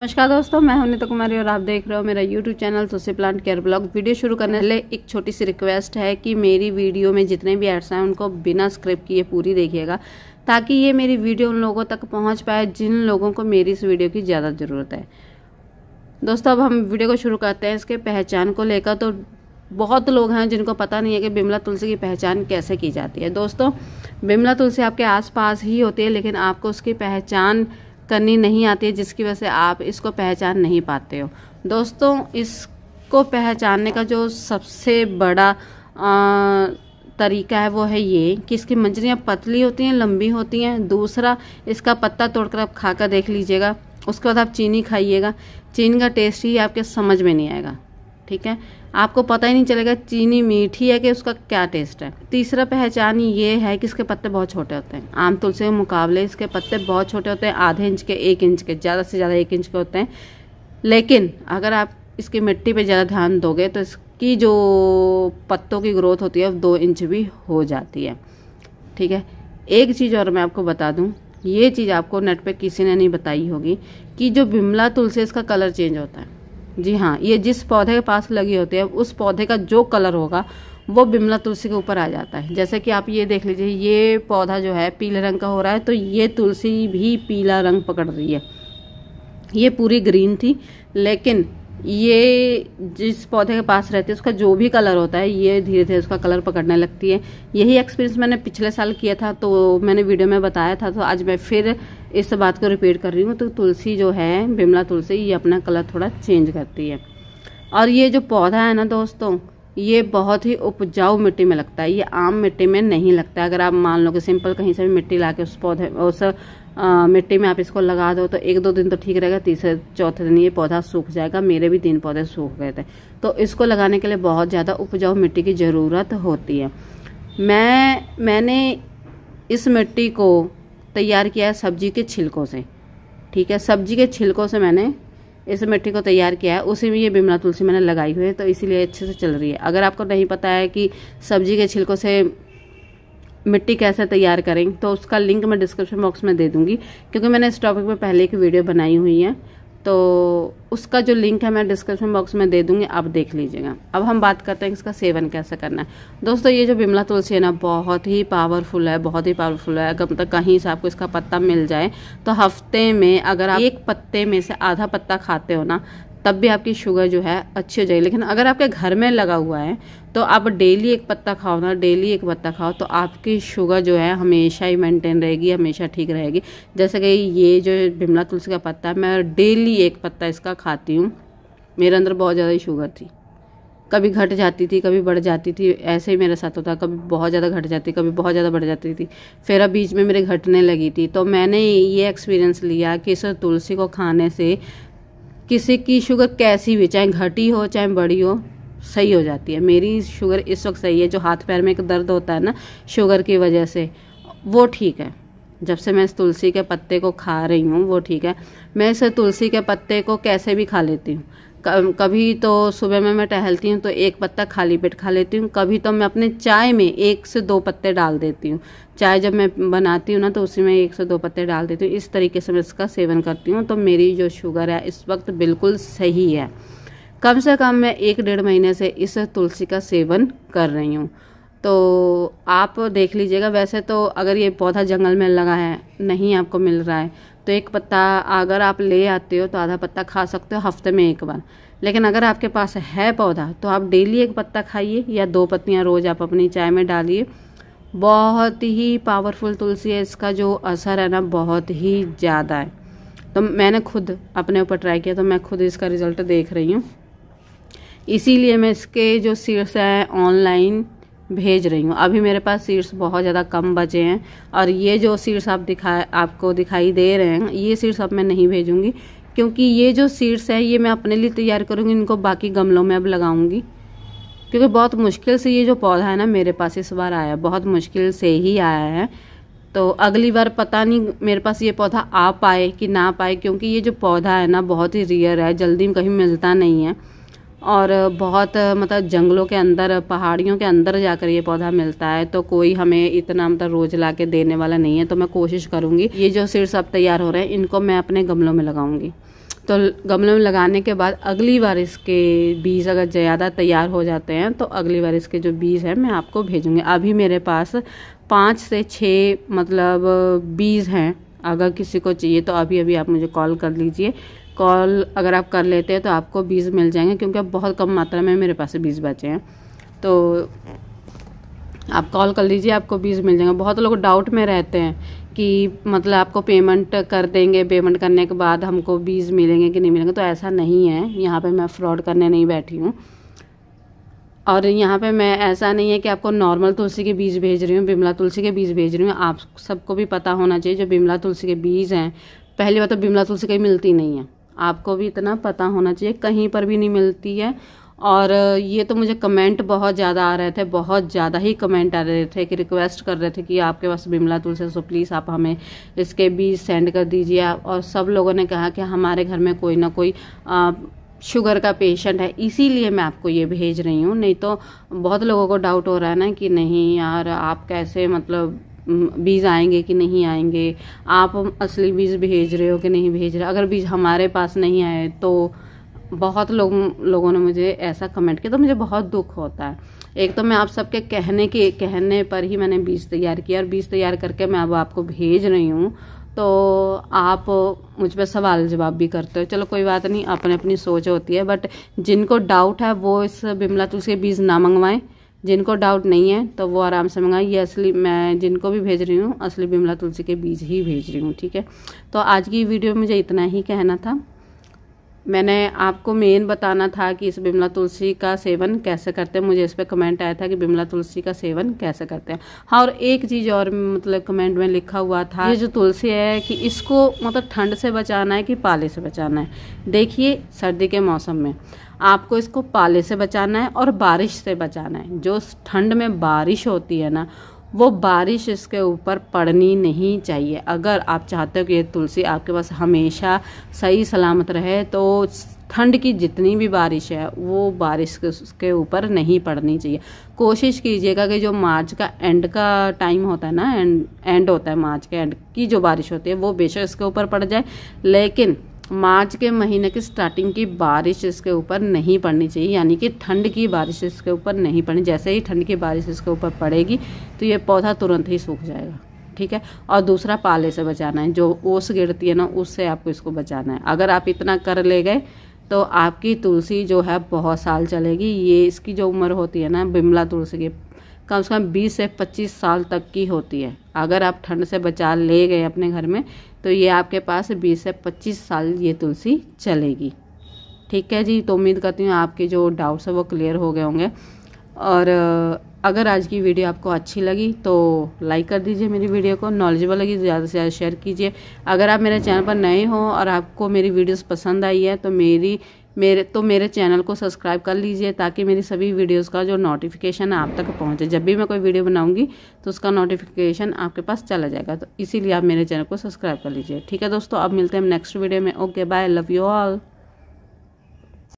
नमस्कार दोस्तों, मैं हूं नीता कुमारी और आप देख रहे हो मेरा YouTube चैनल तुलसी प्लांट केयर ब्लॉग। वीडियो शुरू करने से पहले एक छोटी सी रिक्वेस्ट है कि मेरी वीडियो में जितने भी एड्स हैं उनको बिना स्क्रिप्ट किए पूरी देखिएगा, ताकि ये मेरी वीडियो उन लोगों तक पहुंच पाए जिन लोगों को मेरी इस वीडियो की ज़्यादा ज़रूरत है। दोस्तों, अब हम वीडियो को शुरू करते हैं। इसके पहचान को लेकर तो बहुत लोग हैं जिनको पता नहीं है कि बिमला तुलसी की पहचान कैसे की जाती है। दोस्तों, बिमला तुलसी आपके आसपास ही होती है, लेकिन आपको उसकी पहचान करनी नहीं आती है, जिसकी वजह से आप इसको पहचान नहीं पाते हो। दोस्तों, इसको पहचानने का जो सबसे बड़ा तरीका है वो है ये कि इसकी मंजरियाँ पतली होती हैं, लंबी होती हैं। दूसरा, इसका पत्ता तोड़कर आप खाकर देख लीजिएगा। उसके बाद आप चीनी खाइएगा, चीनी का टेस्ट ही आपके समझ में नहीं आएगा। ठीक है, आपको पता ही नहीं चलेगा चीनी मीठी है कि उसका क्या टेस्ट है। तीसरा पहचान ये है कि इसके पत्ते बहुत छोटे होते हैं। आम तुलसी के मुकाबले इसके पत्ते बहुत छोटे होते हैं, आधे इंच के, 1 इंच के, ज़्यादा से ज़्यादा 1 इंच के होते हैं। लेकिन अगर आप इसकी मिट्टी पे ज़्यादा ध्यान दोगे तो इसकी जो पत्तों की ग्रोथ होती है वो 2 इंच भी हो जाती है। ठीक है, एक चीज़ और मैं आपको बता दूँ, ये चीज़ आपको नेट पे किसी ने नहीं बताई होगी कि जो बिमला तुलसी इसका कलर चेंज होता है। जी हाँ, ये जिस पौधे के पास लगी होती है उस पौधे का जो कलर होगा वो बिमला तुलसी के ऊपर आ जाता है। जैसे कि आप ये देख लीजिए, ये पौधा जो है पीले रंग का हो रहा है, तो ये तुलसी भी पीला रंग पकड़ रही है। ये पूरी ग्रीन थी, लेकिन ये जिस पौधे के पास रहती है उसका जो भी कलर होता है ये धीरे धीरे उसका कलर पकड़ने लगती है। यही एक्सपीरियंस मैंने पिछले साल किया था, तो मैंने वीडियो में बताया था, तो आज मैं फिर इस बात को रिपीट कर रही हूँ। तो तुलसी जो है, बिमला तुलसी, ये अपना कलर थोड़ा चेंज करती है। और ये जो पौधा है ना दोस्तों, ये बहुत ही उपजाऊ मिट्टी में लगता है, ये आम मिट्टी में नहीं लगता है। अगर आप मान लो कि सिंपल कहीं से भी मिट्टी ला के उस मिट्टी में आप इसको लगा दो तो 1-2 दिन तो ठीक रहेगा, तीसरे चौथे दिन ये पौधा सूख जाएगा। मेरे भी 3 पौधे सूख गए थे। तो इसको लगाने के लिए बहुत ज़्यादा उपजाऊ मिट्टी की ज़रूरत होती है। मैंने इस मिट्टी को तैयार किया है सब्जी के छिलकों से। ठीक है, सब्जी के छिलकों से मैंने इस मिट्टी को तैयार किया है, उसी में ये बिमला तुलसी मैंने लगाई हुई है, तो इसीलिए अच्छे से चल रही है। अगर आपको नहीं पता है कि सब्जी के छिलकों से मिट्टी कैसे तैयार करें तो उसका लिंक मैं डिस्क्रिप्शन बॉक्स में दे दूंगी, क्योंकि मैंने इस टॉपिक पे पहले एक वीडियो बनाई हुई है, तो उसका जो लिंक है मैं डिस्क्रिप्शन बॉक्स में दे दूंगी, आप देख लीजिएगा। अब हम बात करते हैं इसका सेवन कैसे करना है। दोस्तों, ये जो बिमला तुलसी है ना, बहुत ही पावरफुल है, बहुत ही पावरफुल है। अगर मतलब कहीं से आपको इसका पत्ता मिल जाए तो हफ्ते में अगर आप एक पत्ते में से आधा पत्ता खाते हो ना, तब भी आपकी शुगर जो है अच्छी हो जाएगी। लेकिन अगर आपके घर में लगा हुआ है तो आप डेली एक पत्ता खाओ ना, डेली एक पत्ता खाओ, तो आपकी शुगर जो है हमेशा ही मेंटेन रहेगी, हमेशा ठीक रहेगी। जैसे कि ये जो बिमला तुलसी का पत्ता है, मैं डेली एक पत्ता इसका खाती हूँ। मेरे अंदर बहुत ज़्यादा ही शुगर थी, कभी घट जाती थी, कभी बढ़ जाती थी, ऐसे ही मेरे साथ होता। कभी बहुत ज़्यादा घट जाती, कभी बहुत ज़्यादा बढ़ जाती थी, फिर अब बीच में मेरे घटने लगी थी। तो मैंने ये एक्सपीरियंस लिया कि इस तुलसी को खाने से किसी की शुगर कैसी भी, चाहे घटी हो चाहे बड़ी हो, सही हो जाती है। मेरी शुगर इस वक्त सही है। जो हाथ पैर में एक दर्द होता है ना शुगर की वजह से, वो ठीक है। जब से मैं इस तुलसी के पत्ते को खा रही हूँ वो ठीक है। मैं इस तुलसी के पत्ते को कैसे भी खा लेती हूँ। कभी तो सुबह में मैं टहलती हूँ तो एक पत्ता खाली पेट खा लेती हूँ, कभी तो मैं अपने चाय में 1 से 2 पत्ते डाल देती हूँ। चाय जब मैं बनाती हूँ ना तो उसी में 1 से 2 पत्ते डाल देती हूँ। इस तरीके से मैं इसका सेवन करती हूँ, तो मेरी जो शुगर है इस वक्त बिल्कुल सही है। कम से कम मैं 1-1.5 महीने से इस तुलसी का सेवन कर रही हूँ, तो आप देख लीजिएगा। वैसे तो अगर ये पौधा जंगल में लगा है, नहीं आपको मिल रहा है, तो एक पत्ता अगर आप ले आते हो तो आधा पत्ता खा सकते हो हफ्ते में 1 बार। लेकिन अगर आपके पास है पौधा तो आप डेली 1 पत्ता खाइए, या 2 पत्तियाँ रोज़ आप अपनी चाय में डालिए। बहुत ही पावरफुल तुलसी है, इसका जो असर है ना बहुत ही ज़्यादा है। तो मैंने खुद अपने ऊपर ट्राई किया, तो मैं खुद इसका रिजल्ट देख रही हूँ। इसीलिए मैं इसके जो सीड्स हैं ऑनलाइन भेज रही हूँ। अभी मेरे पास सीड्स बहुत ज़्यादा कम बचे हैं, और ये जो सीड्स आपको दिखाई दे रहे हैं, ये सीड्स अब मैं नहीं भेजूंगी, क्योंकि ये जो सीड्स हैं ये मैं अपने लिए तैयार करूँगी, इनको बाकी गमलों में अब लगाऊंगी। क्योंकि बहुत मुश्किल से ये जो पौधा है ना मेरे पास इस बार आया, बहुत मुश्किल से ही आया है। तो अगली बार पता नहीं मेरे पास ये पौधा आ पाए कि ना पाए, क्योंकि ये जो पौधा है ना बहुत ही रेयर है, जल्दी कहीं मिलता नहीं है, और बहुत मतलब जंगलों के अंदर, पहाड़ियों के अंदर जाकर ये पौधा मिलता है। तो कोई हमें इतना मतलब रोज ला के देने वाला नहीं है। तो मैं कोशिश करूँगी ये जो सीड्स अब तैयार हो रहे हैं इनको मैं अपने गमलों में लगाऊंगी। तो गमले में लगाने के बाद अगली बार इसके बीज अगर ज़्यादा तैयार हो जाते हैं तो अगली बार इसके जो बीज हैं मैं आपको भेजूँगी। अभी मेरे पास 5 से 6 मतलब बीज हैं। अगर किसी को चाहिए तो अभी अभी आप मुझे कॉल कर लीजिए। कॉल अगर आप कर लेते हैं तो आपको बीज मिल जाएंगे, क्योंकि अब बहुत कम मात्रा में मेरे पास बीज बचे हैं। तो आप कॉल कर लीजिए, आपको बीज मिल जाएंगे। बहुत लोग डाउट में रहते हैं कि मतलब आपको पेमेंट कर देंगे, पेमेंट करने के बाद हमको बीज मिलेंगे कि नहीं मिलेंगे। तो ऐसा नहीं है, यहाँ पे मैं फ्रॉड करने नहीं बैठी हूँ। और यहाँ पे मैं ऐसा नहीं है कि आपको नॉर्मल तुलसी के बीज भेज रही हूँ, बिमला तुलसी के बीज भेज रही हूँ। आप सबको भी पता होना चाहिए जो बिमला तुलसी के बीज हैं, पहली बात तो बिमला तुलसी कहीं मिलती नहीं है, आपको भी इतना पता होना चाहिए, कहीं पर भी नहीं मिलती है। और ये तो मुझे कमेंट बहुत ज़्यादा आ रहे थे, बहुत ज़्यादा ही कमेंट आ रहे थे कि रिक्वेस्ट कर रहे थे कि आपके पास बिमला तुलसी है, सो प्लीज़ आप हमें इसके बीज सेंड कर दीजिए। और सब लोगों ने कहा कि हमारे घर में कोई ना कोई शुगर का पेशेंट है, इसीलिए मैं आपको ये भेज रही हूँ। नहीं तो बहुत लोगों को डाउट हो रहा है ना कि नहीं यार आप कैसे मतलब बीज आएंगे कि नहीं आएंगे, आप असली बीज भेज रहे हो कि नहीं भेज रहे। अगर बीज हमारे पास नहीं आए तो बहुत लोगों ने मुझे ऐसा कमेंट किया, तो मुझे बहुत दुख होता है। एक तो मैं आप सबके कहने पर ही मैंने बीज तैयार किया, और बीज तैयार करके मैं अब आपको भेज रही हूँ, तो आप मुझ पर सवाल जवाब भी करते हो। चलो कोई बात नहीं, अपनी अपनी सोच होती है। बट जिनको डाउट है वो इस बिमला तुलसी के बीज ना मंगवाएं, जिनको डाउट नहीं है तो वो आराम से मंगाएं। ये असली, मैं जिनको भी भेज रही हूँ असली बिमला तुलसी के बीज ही भेज रही हूँ, ठीक है। तो आज की वीडियो में मुझे इतना ही कहना था। मैंने आपको मेन बताना था कि इस बिमला तुलसी का सेवन कैसे करते हैं। मुझे इस पे कमेंट आया था कि बिमला तुलसी का सेवन कैसे करते हैं। हाँ, और एक चीज़ और मतलब कमेंट में लिखा हुआ था, ये जो तुलसी है कि इसको मतलब ठंड से बचाना है कि पाले से बचाना है। देखिए सर्दी के मौसम में आपको इसको पाले से बचाना है और बारिश से बचाना है। जो ठंड में बारिश होती है ना, वो बारिश इसके ऊपर पड़नी नहीं चाहिए। अगर आप चाहते हो कि ये तुलसी आपके पास हमेशा सही सलामत रहे तो ठंड की जितनी भी बारिश है वो बारिश के ऊपर नहीं पड़नी चाहिए। कोशिश कीजिएगा कि जो मार्च का एंड का टाइम होता है ना, एंड होता है मार्च के एंड की जो बारिश होती है वो बेशक इसके ऊपर पड़ जाए, लेकिन मार्च के महीने की स्टार्टिंग की बारिश इसके ऊपर नहीं पड़नी चाहिए। यानी कि ठंड की बारिश इसके ऊपर नहीं पड़नी। जैसे ही ठंड की बारिश इसके ऊपर पड़ेगी तो ये पौधा तुरंत ही सूख जाएगा, ठीक है। और दूसरा पाले से बचाना है, जो ओस गिरती है ना उससे आपको इसको बचाना है। अगर आप इतना कर ले गए तो आपकी तुलसी जो है बहुत साल चलेगी। ये इसकी जो उम्र होती है ना बिमला तुलसी की, कम से कम 20 से 25 साल तक की होती है। अगर आप ठंड से बचा ले गए अपने घर में तो ये आपके पास 20 से 25 साल ये तुलसी चलेगी, ठीक है जी। तो उम्मीद करती हूँ आपके जो डाउट्स है वो क्लियर हो गए होंगे। और अगर आज की वीडियो आपको अच्छी लगी तो लाइक कर दीजिए मेरी वीडियो को, नॉलेजेबल लगी तो ज़्यादा से ज़्यादा शेयर कीजिए। अगर आप मेरे चैनल पर नए हो और आपको मेरी वीडियोस पसंद आई है तो मेरे चैनल को सब्सक्राइब कर लीजिए, ताकि मेरी सभी वीडियोस का जो नोटिफिकेशन है आप तक पहुंचे। जब भी मैं कोई वीडियो बनाऊंगी तो उसका नोटिफिकेशन आपके पास चला जाएगा, तो इसीलिए आप मेरे चैनल को सब्सक्राइब कर लीजिए, ठीक है दोस्तों। अब मिलते हैं नेक्स्ट वीडियो में। Okay bye, love you all.